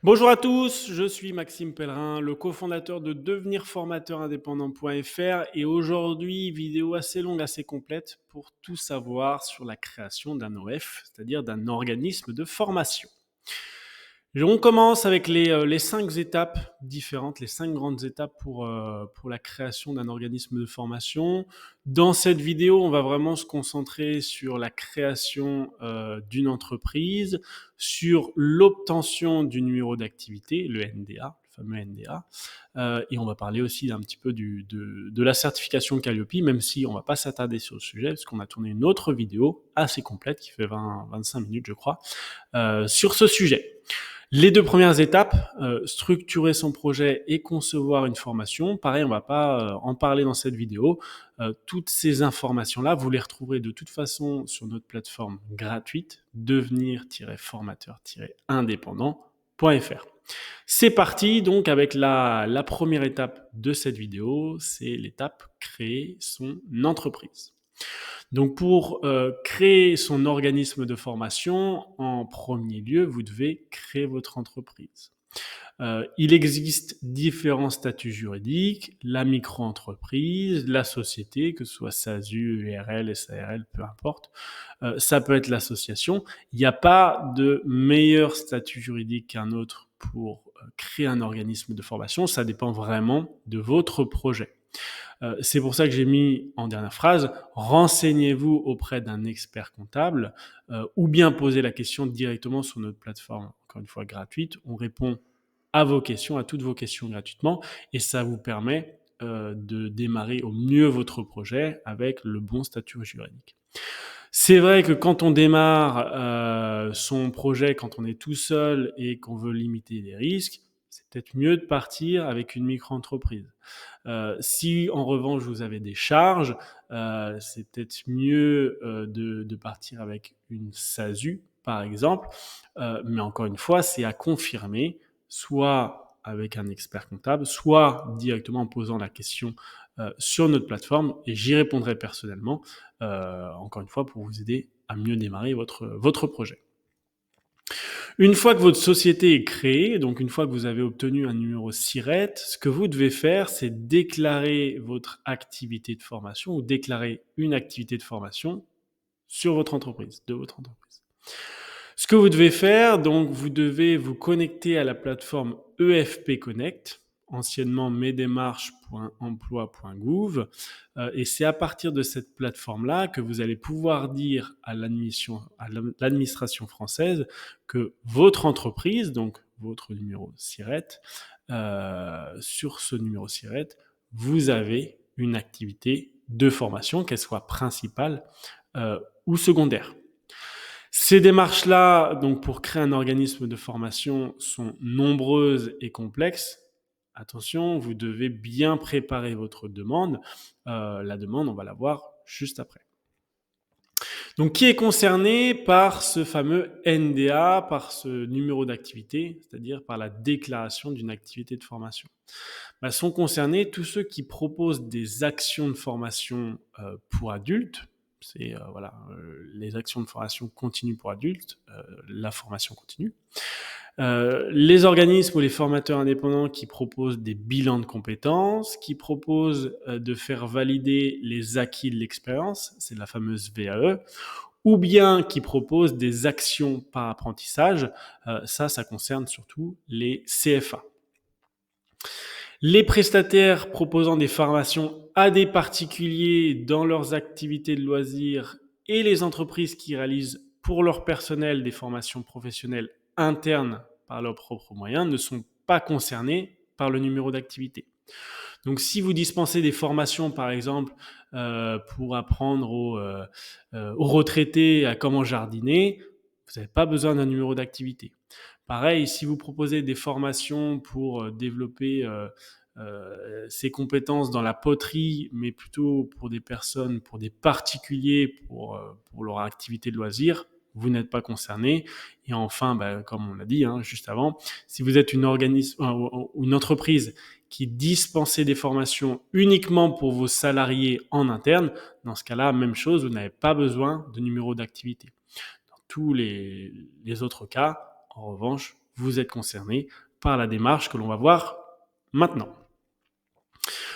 Bonjour à tous, je suis Maxime Pellerin, le cofondateur de devenirformateurindépendant.fr et aujourd'hui, vidéo assez longue, assez complète pour tout savoir sur la création d'un OF, c'est-à-dire d'un organisme de formation. On commence avec les 5 étapes différentes, les 5 grandes étapes pour la création d'un organisme de formation. Dans cette vidéo, on va vraiment se concentrer sur la création d'une entreprise, sur l'obtention du numéro d'activité, le NDA, le fameux NDA, et on va parler aussi un petit peu de la certification Calliope, même si on ne va pas s'attarder sur le sujet, parce qu'on a tourné une autre vidéo assez complète, qui fait 20-25 minutes, je crois, sur ce sujet. Les 2 premières étapes, structurer son projet et concevoir une formation. Pareil, on va pas en parler dans cette vidéo. Toutes ces informations-là, vous les retrouverez de toute façon sur notre plateforme gratuite, devenir-formateur-indépendant.fr. C'est parti donc avec la première étape de cette vidéo, c'est l'étape créer son entreprise. Donc pour créer son organisme de formation, en premier lieu, vous devez créer votre entreprise. Il existe différents statuts juridiques, la micro-entreprise, la société, que ce soit SASU, URL, SARL, peu importe. Ça peut être l'association. Il n'y a pas de meilleur statut juridique qu'un autre pour créer un organisme de formation. Ça dépend vraiment de votre projet. C'est pour ça que j'ai mis en dernière phrase, renseignez-vous auprès d'un expert comptable ou bien posez la question directement sur notre plateforme, encore une fois gratuite. On répond à vos questions, à toutes vos questions gratuitement et ça vous permet de démarrer au mieux votre projet avec le bon statut juridique. C'est vrai que quand on démarre son projet, quand on est tout seul et qu'on veut limiter les risques, c'est peut-être mieux de partir avec une micro-entreprise. Si en revanche vous avez des charges, c'est peut-être mieux de partir avec une SASU par exemple, mais encore une fois c'est à confirmer, soit avec un expert comptable, soit directement en posant la question sur notre plateforme et j'y répondrai personnellement, encore une fois pour vous aider à mieux démarrer votre projet. Une fois que votre société est créée, donc une fois que vous avez obtenu un numéro SIRET, ce que vous devez faire, c'est déclarer votre activité de formation ou déclarer une activité de formation sur votre entreprise, de votre entreprise. Ce que vous devez faire, donc vous devez vous connecter à la plateforme EFP Connect, anciennement mesdémarches.emploi.gouv, et c'est à partir de cette plateforme-là que vous allez pouvoir dire à l'administration française que votre entreprise, donc votre numéro SIRET, sur ce numéro SIRET, vous avez une activité de formation, qu'elle soit principale ou secondaire. Ces démarches-là, donc pour créer un organisme de formation, sont nombreuses et complexes. Attention, vous devez bien préparer votre demande. La demande, on va la voir juste après. Donc, qui est concerné par ce fameux NDA, par ce numéro d'activité, c'est-à-dire par la déclaration d'une activité de formation? Sont concernés tous ceux qui proposent des actions de formation pour adultes. C'est les actions de formation continue pour adultes, la formation continue. Les organismes ou les formateurs indépendants qui proposent des bilans de compétences, qui proposent de faire valider les acquis de l'expérience, c'est la fameuse VAE, ou bien qui proposent des actions par apprentissage, ça concerne surtout les CFA. Les prestataires proposant des formations à des particuliers dans leurs activités de loisirs et les entreprises qui réalisent pour leur personnel des formations professionnelles internes par leurs propres moyens ne sont pas concernés par le numéro d'activité. Donc si vous dispensez des formations, par exemple, pour apprendre aux retraités à comment jardiner, vous n'avez pas besoin d'un numéro d'activité. Pareil, si vous proposez des formations pour développer ses compétences dans la poterie, mais plutôt pour des personnes, pour des particuliers, pour leur activité de loisir, vous n'êtes pas concerné. Et enfin, comme on l'a dit juste avant, si vous êtes une entreprise qui dispensait des formations uniquement pour vos salariés en interne, dans ce cas-là, même chose, vous n'avez pas besoin de numéro d'activité. Dans tous les autres cas, en revanche, vous êtes concerné par la démarche que l'on va voir maintenant.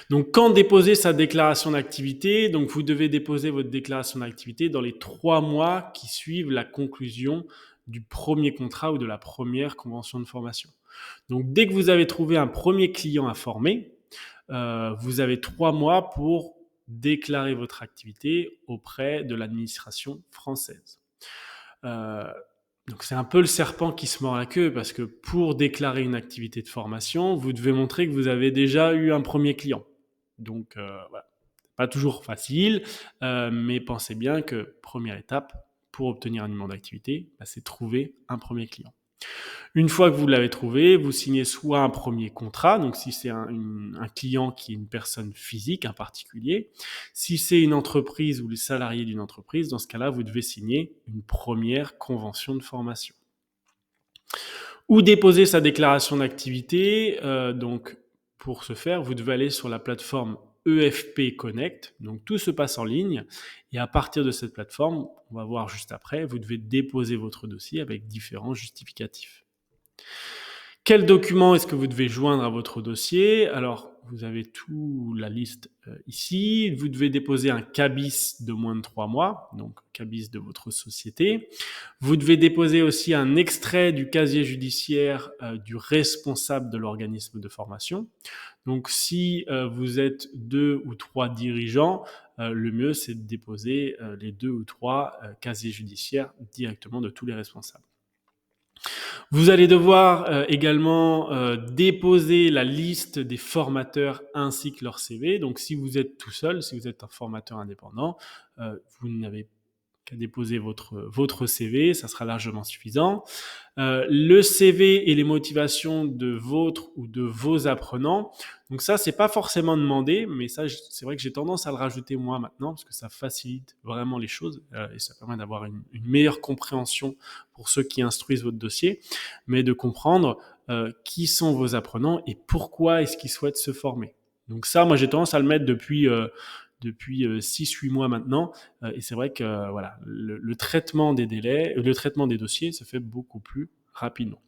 Donc, quand déposer sa déclaration d'activité? Donc, vous devez déposer votre déclaration d'activité dans les 3 mois qui suivent la conclusion du premier contrat ou de la première convention de formation. Donc, dès que vous avez trouvé un premier client à former, vous avez 3 mois pour déclarer votre activité auprès de l'administration française. Donc c'est un peu le serpent qui se mord la queue parce que pour déclarer une activité de formation, vous devez montrer que vous avez déjà eu un premier client. Donc voilà, pas toujours facile, mais pensez bien que première étape pour obtenir un numéro d'activité, c'est trouver un premier client. Une fois que vous l'avez trouvé, vous signez soit un premier contrat, donc si c'est un client qui est une personne physique, un particulier. Si c'est une entreprise ou les salariés d'une entreprise, dans ce cas-là, vous devez signer une première convention de formation. Ou déposer sa déclaration d'activité. Donc, pour ce faire, vous devez aller sur la plateforme EFP Connect. Donc, tout se passe en ligne. Et à partir de cette plateforme, on va voir juste après, vous devez déposer votre dossier avec différents justificatifs. Quel document est-ce que vous devez joindre à votre dossier? Alors, vous avez toute la liste ici. Vous devez déposer un CABIS de moins de 3 mois, donc CABIS de votre société. Vous devez déposer aussi un extrait du casier judiciaire du responsable de l'organisme de formation. Donc, si vous êtes 2 ou 3 dirigeants, le mieux, c'est de déposer les 2 ou 3 casiers judiciaires directement de tous les responsables. Vous allez devoir également déposer la liste des formateurs ainsi que leur CV. Donc, si vous êtes tout seul, si vous êtes un formateur indépendant, vous n'avez qu'à déposer votre CV, ça sera largement suffisant. Le CV et les motivations de votre ou de vos apprenants. Donc ça, c'est pas forcément demandé, mais ça, c'est vrai que j'ai tendance à le rajouter moi maintenant parce que ça facilite vraiment les choses et ça permet d'avoir une meilleure compréhension pour ceux qui instruisent votre dossier, mais de comprendre qui sont vos apprenants et pourquoi est-ce qu'ils souhaitent se former. Donc ça, moi, j'ai tendance à le mettre depuis 6-8 mois maintenant. Et c'est vrai que voilà, le traitement des délais, le traitement des dossiers se fait beaucoup plus rapidement.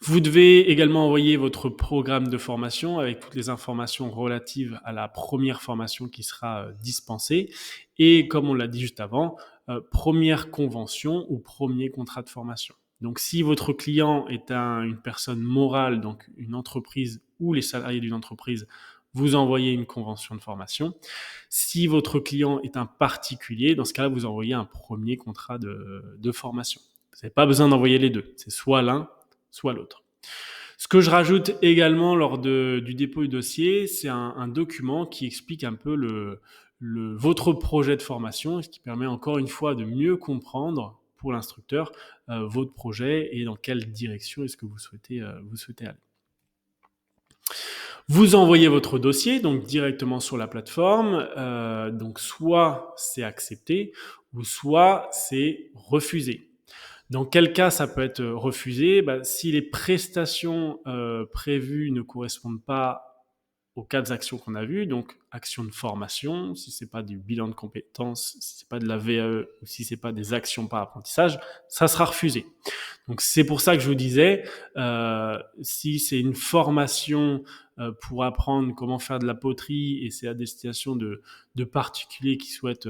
Vous devez également envoyer votre programme de formation avec toutes les informations relatives à la première formation qui sera dispensée. Et comme on l'a dit juste avant, première convention ou premier contrat de formation. Donc, si votre client est une personne morale, donc une entreprise ou les salariés d'une entreprise, vous envoyez une convention de formation. Si votre client est un particulier, dans ce cas-là, vous envoyez un premier contrat de formation. Vous n'avez pas besoin d'envoyer les deux. C'est soit l'un, soit l'autre. Ce que je rajoute également lors du dépôt du dossier, c'est un document qui explique un peu votre projet de formation, ce qui permet encore une fois de mieux comprendre pour l'instructeur votre projet et dans quelle direction est-ce que vous souhaitez aller. Vous envoyez votre dossier donc directement sur la plateforme, donc soit c'est accepté ou soit c'est refusé. Dans quel cas ça peut être refusé? Si les prestations prévues ne correspondent pas aux 4 actions qu'on a vues, donc action de formation, si c'est pas du bilan de compétences, si c'est pas de la VAE ou si c'est pas des actions par apprentissage, ça sera refusé. Donc c'est pour ça que je vous disais, si c'est une formation pour apprendre comment faire de la poterie et c'est à destination de particuliers qui souhaitent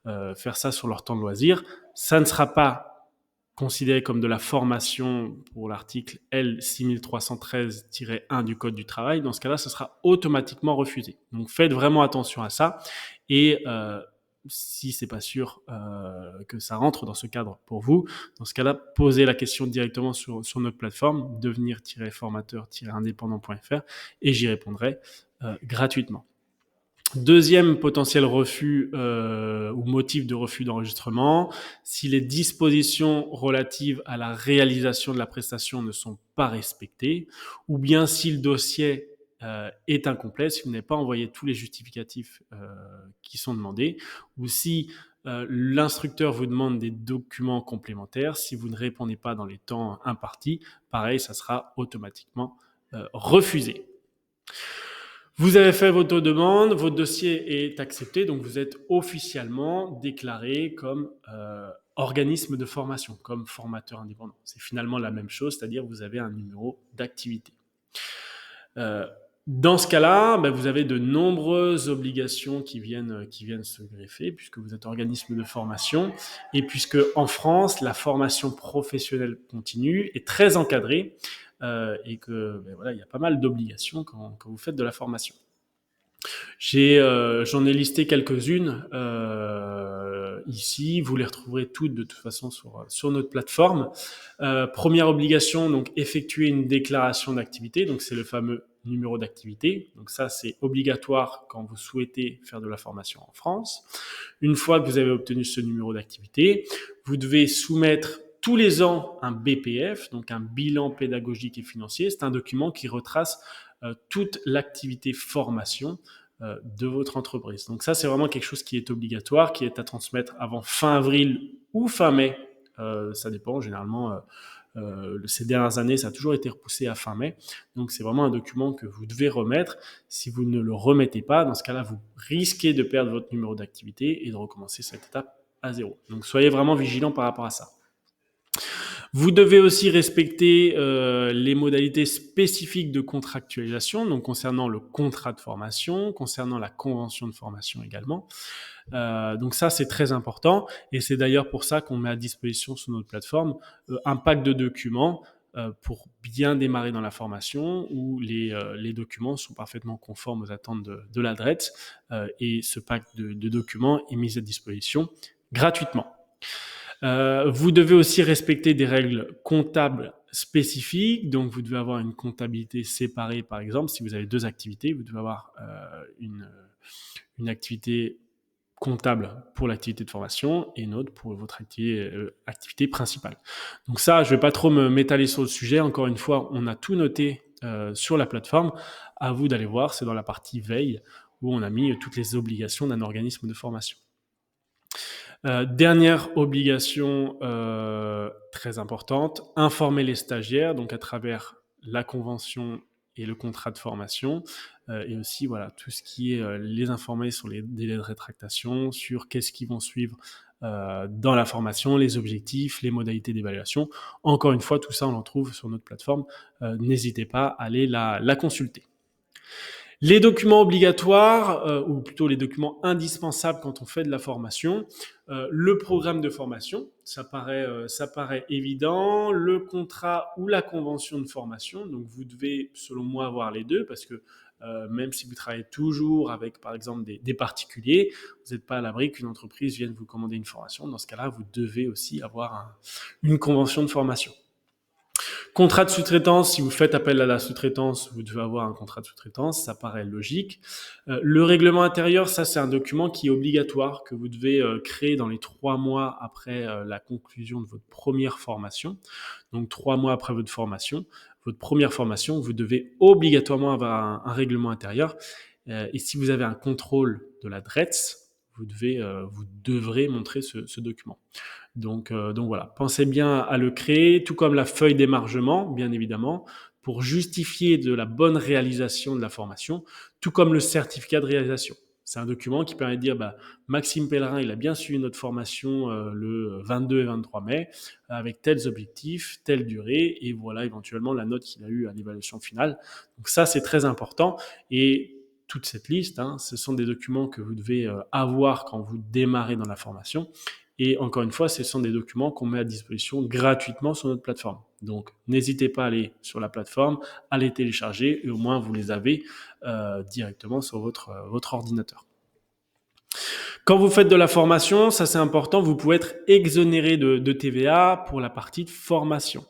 faire ça sur leur temps de loisir, ça ne sera pas considéré comme de la formation pour l'article L6313-1 du Code du travail. Dans ce cas-là, ce sera automatiquement refusé. Donc faites vraiment attention à ça et si c'est pas sûr que ça rentre dans ce cadre pour vous, dans ce cas-là, posez la question directement sur notre plateforme devenir-formateur-indépendant.fr et j'y répondrai gratuitement. Deuxième potentiel refus ou motif de refus d'enregistrement, si les dispositions relatives à la réalisation de la prestation ne sont pas respectées, ou bien si le dossier est incomplet, si vous n'avez pas envoyé tous les justificatifs qui sont demandés, ou si l'instructeur vous demande des documents complémentaires, si vous ne répondez pas dans les temps impartis, pareil, ça sera automatiquement refusé. Vous avez fait votre demande, votre dossier est accepté, donc vous êtes officiellement déclaré comme organisme de formation, comme formateur indépendant. C'est finalement la même chose, c'est-à-dire vous avez un numéro d'activité. Dans ce cas-là, vous avez de nombreuses obligations qui viennent se greffer, puisque vous êtes organisme de formation, et puisque en France, la formation professionnelle continue est très encadrée, et que voilà, il y a pas mal d'obligations quand vous faites de la formation. J'en ai listé quelques-unes ici. Vous les retrouverez toutes de toute façon sur notre plateforme. Première obligation, donc effectuer une déclaration d'activité. Donc c'est le fameux numéro d'activité. Donc ça, c'est obligatoire quand vous souhaitez faire de la formation en France. Une fois que vous avez obtenu ce numéro d'activité, vous devez soumettre tous les ans un BPF, donc un bilan pédagogique et financier. C'est un document qui retrace toute l'activité formation de votre entreprise. Donc ça, c'est vraiment quelque chose qui est obligatoire, qui est à transmettre avant fin avril ou fin mai. Ça dépend, généralement, ces dernières années, ça a toujours été repoussé à fin mai. Donc c'est vraiment un document que vous devez remettre. Si vous ne le remettez pas, dans ce cas-là, vous risquez de perdre votre numéro d'activité et de recommencer cette étape à zéro. Donc soyez vraiment vigilant par rapport à ça. Vous devez aussi respecter les modalités spécifiques de contractualisation, donc concernant le contrat de formation, concernant la convention de formation également. Donc ça, c'est très important, et c'est d'ailleurs pour ça qu'on met à disposition sur notre plateforme un pack de documents pour bien démarrer dans la formation, où les documents sont parfaitement conformes aux attentes de la DRETS, et ce pack de documents est mis à disposition gratuitement. Vous devez aussi respecter des règles comptables spécifiques, donc vous devez avoir une comptabilité séparée, par exemple. Si vous avez deux activités, vous devez avoir une activité comptable pour l'activité de formation et une autre pour votre activité principale. Donc ça, je ne vais pas trop m'étaler sur le sujet. Encore une fois, on a tout noté sur la plateforme. À vous d'aller voir, c'est dans la partie veille où on a mis toutes les obligations d'un organisme de formation. Dernière obligation très importante, informer les stagiaires, donc à travers la convention et le contrat de formation, et aussi voilà, tout ce qui est les informer sur les délais de rétractation, sur qu'est-ce qu'ils vont suivre dans la formation, les objectifs, les modalités d'évaluation. Encore une fois, tout ça, on en trouve sur notre plateforme. N'hésitez pas à aller la consulter. Les documents obligatoires, ou plutôt les documents indispensables quand on fait de la formation, le programme de formation, ça paraît évident, le contrat ou la convention de formation, donc vous devez, selon moi, avoir les deux, parce que même si vous travaillez toujours avec, par exemple, des particuliers, vous n'êtes pas à l'abri qu'une entreprise vienne vous commander une formation. Dans ce cas-là, vous devez aussi avoir une convention de formation. Contrat de sous-traitance, si vous faites appel à la sous-traitance, vous devez avoir un contrat de sous-traitance, ça paraît logique. Le règlement intérieur, ça c'est un document qui est obligatoire, que vous devez créer dans les 3 mois après la conclusion de votre première formation. Donc 3 mois après votre première formation, vous devez obligatoirement avoir un règlement intérieur. Et si vous avez un contrôle de la DRETS, vous devrez montrer ce document. Donc voilà, pensez bien à le créer, tout comme la feuille d'émargement, bien évidemment, pour justifier de la bonne réalisation de la formation, tout comme le certificat de réalisation. C'est un document qui permet de dire Maxime Pellerin, il a bien suivi notre formation le 22 et 23 mai, avec tels objectifs, telle durée, et voilà éventuellement la note qu'il a eue à l'évaluation finale. Donc ça, c'est très important. Et toute cette liste, ce sont des documents que vous devez avoir quand vous démarrez dans la formation. Et encore une fois, ce sont des documents qu'on met à disposition gratuitement sur notre plateforme. Donc, n'hésitez pas à aller sur la plateforme, à les télécharger, et au moins vous les avez directement sur votre ordinateur. Quand vous faites de la formation, ça c'est important, vous pouvez être exonéré de TVA pour la partie de formation.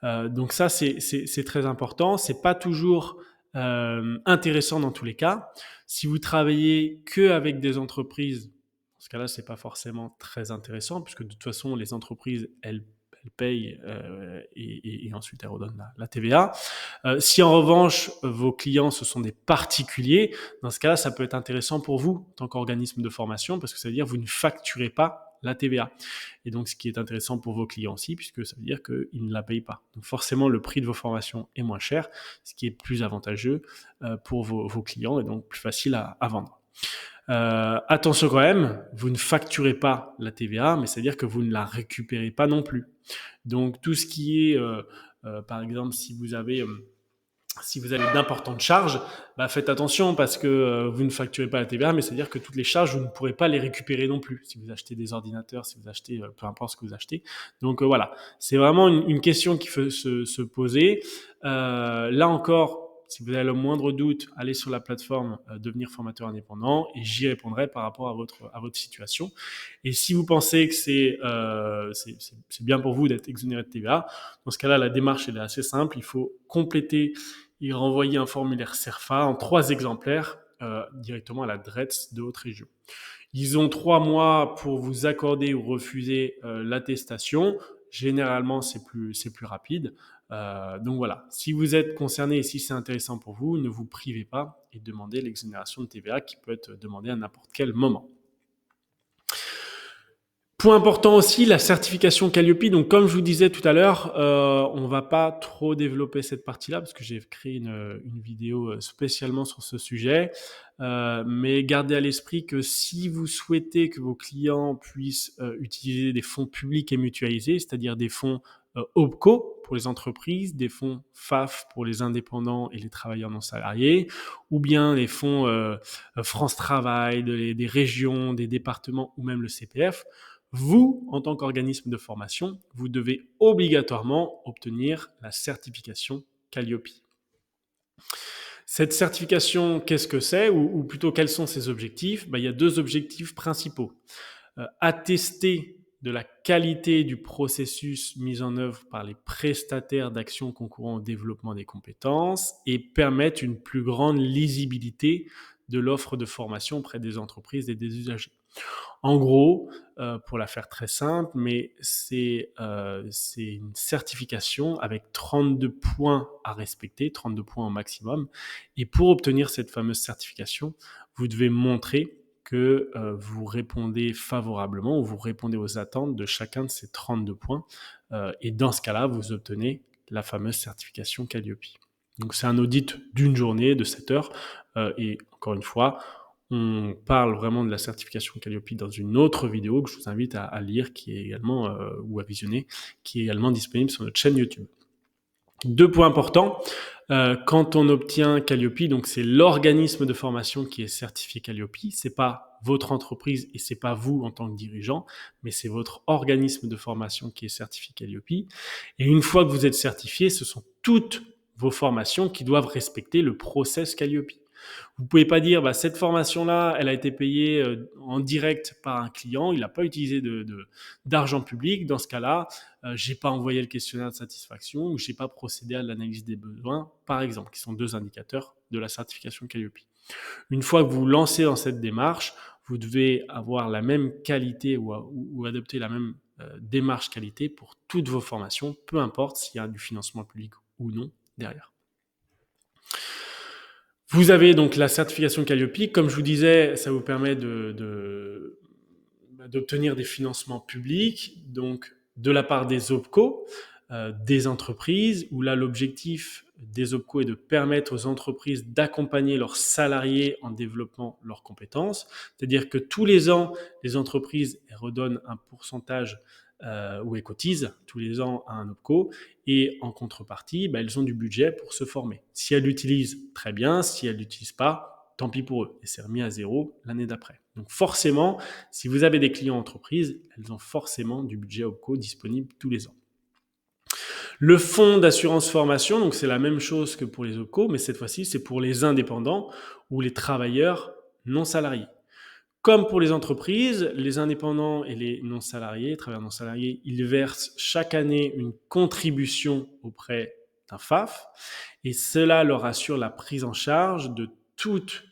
Donc ça, c'est très important. C'est pas toujours intéressant dans tous les cas. Si vous travaillez que avec des entreprises, dans ce cas-là, c'est pas forcément très intéressant, puisque de toute façon, les entreprises, elles payent et ensuite elles redonnent la TVA. Si en revanche, vos clients, ce sont des particuliers, dans ce cas-là, ça peut être intéressant pour vous, en tant qu'organisme de formation, parce que ça veut dire que vous ne facturez pas la TVA. Et donc, ce qui est intéressant pour vos clients aussi, puisque ça veut dire qu'ils ne la payent pas. Donc, forcément, le prix de vos formations est moins cher, ce qui est plus avantageux pour vos clients et donc plus facile à vendre. Attention quand même, vous ne facturez pas la TVA, mais c'est-à-dire que vous ne la récupérez pas non plus. Donc tout ce qui est, par exemple, si vous avez d'importantes charges, faites attention parce que vous ne facturez pas la TVA, mais c'est-à-dire que toutes les charges, vous ne pourrez pas les récupérer non plus. Si vous achetez des ordinateurs, si vous achetez peu importe ce que vous achetez. Donc voilà, c'est vraiment une question qu'il faut se poser. Là encore, si vous avez le moindre doute, allez sur la plateforme Devenir formateur indépendant et j'y répondrai par rapport à votre situation. Et si vous pensez que c'est bien pour vous d'être exonéré de TVA, dans ce cas-là, la démarche elle est assez simple. Il faut compléter et renvoyer un formulaire CERFA en 3 exemplaires directement à l'adresse de votre région. Ils ont 3 mois pour vous accorder ou refuser l'attestation. Généralement, c'est plus rapide. Donc voilà, si vous êtes concerné et si c'est intéressant pour vous, ne vous privez pas et demandez l'exonération de TVA qui peut être demandée à n'importe quel moment. Point important aussi, la certification Calliope. Donc, comme je vous disais tout à l'heure, on va pas trop développer cette partie-là parce que j'ai créé une vidéo spécialement sur ce sujet. Mais gardez à l'esprit que si vous souhaitez que vos clients puissent utiliser des fonds publics et mutualisés, c'est-à-dire des fonds OPCO pour les entreprises, des fonds FAF pour les indépendants et les travailleurs non salariés, ou bien les fonds France Travail, des régions, des départements ou même le CPF, vous, en tant qu'organisme de formation, vous devez obligatoirement obtenir la certification Calliope. Cette certification, qu'est-ce que c'est ou plutôt quels sont ses objectifs? Il y a 2 objectifs principaux. Attester de la qualité du processus mis en œuvre par les prestataires d'actions concourant au développement des compétences et permettre une plus grande lisibilité de l'offre de formation auprès des entreprises et des usagers. En gros, pour la faire très simple, mais c'est une certification avec 32 points à respecter, 32 points au maximum. Et pour obtenir cette fameuse certification, vous devez montrer que vous répondez favorablement ou vous répondez aux attentes de chacun de ces 32 points. Et dans ce cas-là, vous obtenez la fameuse certification Calliope. Donc c'est un audit d'une journée de 7 heures. Et encore une fois, on parle vraiment de la certification Calliope dans une autre vidéo que je vous invite à lire qui est également, ou à visionner, qui est également disponible sur notre chaîne YouTube. 2 points importants. Quand on obtient Calliope, donc c'est l'organisme de formation qui est certifié Calliope, c'est pas votre entreprise et c'est pas vous en tant que dirigeant, mais c'est votre organisme de formation qui est certifié Calliope. Et une fois que vous êtes certifié, ce sont toutes vos formations qui doivent respecter le process Calliope. Vous pouvez pas dire, cette formation-là, elle a été payée en direct par un client, il n'a pas utilisé d'argent public. Dans ce cas-là, j'ai pas envoyé le questionnaire de satisfaction ou j'ai pas procédé à l'analyse des besoins, par exemple, qui sont 2 indicateurs de la certification Calliope. Une fois que vous vous lancez dans cette démarche, vous devez avoir la même qualité ou adopter la même démarche qualité pour toutes vos formations, peu importe s'il y a du financement public ou non derrière. Vous avez donc la certification Calliope. Comme je vous disais, ça vous permet d'obtenir des financements publics, donc de la part des OPCO, des entreprises, où là l'objectif des OPCO est de permettre aux entreprises d'accompagner leurs salariés en développant leurs compétences. C'est-à-dire que tous les ans, les entreprises redonnent un pourcentage où elles cotisent tous les ans à un OPCO et en contrepartie, elles ont du budget pour se former. Si elles l'utilisent, très bien. Si elles ne l'utilisent pas, tant pis pour eux. Et c'est remis à zéro l'année d'après. Donc forcément, si vous avez des clients entreprises, elles ont forcément du budget OPCO disponible tous les ans. Le fonds d'assurance formation, donc c'est la même chose que pour les OPCO, mais cette fois-ci, c'est pour les indépendants ou les travailleurs non salariés. Comme pour les entreprises, les indépendants et les non-salariés, travailleurs non-salariés, ils versent chaque année une contribution auprès d'un FAF et cela leur assure la prise en charge de toute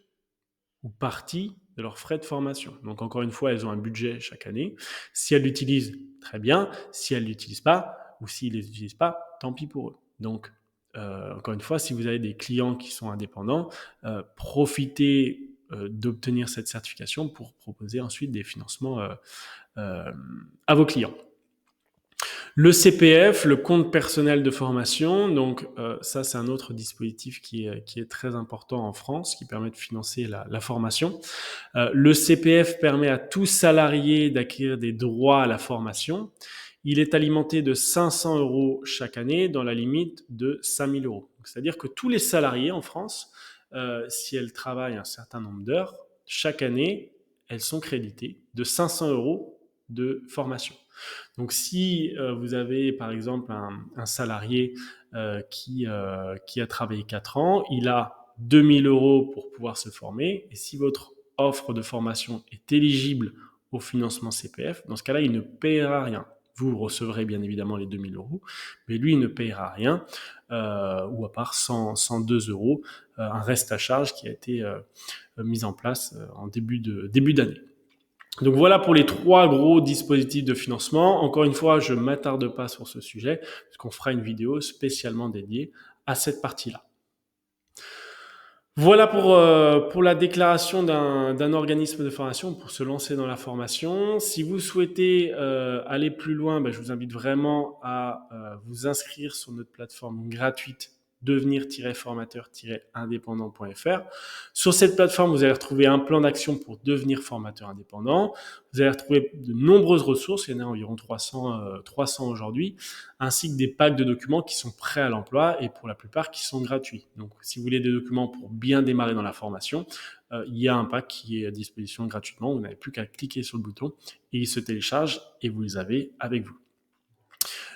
ou partie de leurs frais de formation. Donc encore une fois, elles ont un budget chaque année. Si elles l'utilisent, très bien. Si elles ne l'utilisent pas ou s'ils ne les utilisent pas, tant pis pour eux. Donc encore une fois, si vous avez des clients qui sont indépendants, profitez d'obtenir cette certification pour proposer ensuite des financements à vos clients. Le CPF, le compte personnel de formation, donc ça c'est un autre dispositif qui est très important en France, qui permet de financer la formation. Le CPF permet à tout salarié d'acquérir des droits à la formation. Il est alimenté de 500 euros chaque année dans la limite de 5 000 euros. C'est-à-dire que tous les salariés en France, si elles travaillent un certain nombre d'heures, chaque année, elles sont créditées de 500 euros de formation. Donc si vous avez par exemple un salarié qui a travaillé 4 ans, il a 2 000 euros pour pouvoir se former, et si votre offre de formation est éligible au financement CPF, dans ce cas-là, il ne paiera rien. Vous recevrez bien évidemment les 2 000 euros, mais lui, il ne paiera rien, ou à part 102 euros, un reste à charge qui a été mis en place en début d'année. Donc voilà pour les 3 gros dispositifs de financement. Encore une fois, je ne m'attarde pas sur ce sujet, puisqu'on fera une vidéo spécialement dédiée à cette partie-là. Voilà pour la déclaration d'un organisme de formation, pour se lancer dans la formation. Si vous souhaitez aller plus loin, je vous invite vraiment à vous inscrire sur notre plateforme gratuite devenir-formateur-indépendant.fr. Sur cette plateforme, vous allez retrouver un plan d'action pour devenir formateur indépendant. Vous allez retrouver de nombreuses ressources, il y en a environ 300 aujourd'hui, ainsi que des packs de documents qui sont prêts à l'emploi et pour la plupart qui sont gratuits. Donc, si vous voulez des documents pour bien démarrer dans la formation, il y a un pack qui est à disposition gratuitement. Vous n'avez plus qu'à cliquer sur le bouton et il se télécharge et vous les avez avec vous.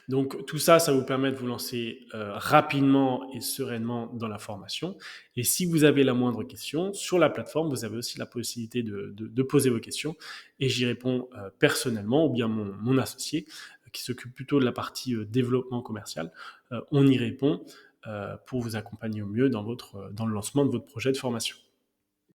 Donc tout ça, ça vous permet de vous lancer rapidement et sereinement dans la formation. Et si vous avez la moindre question, sur la plateforme, vous avez aussi la possibilité de poser vos questions et j'y réponds personnellement, ou bien mon associé qui s'occupe plutôt de la partie développement commercial. On y répond pour vous accompagner au mieux dans le lancement de votre projet de formation.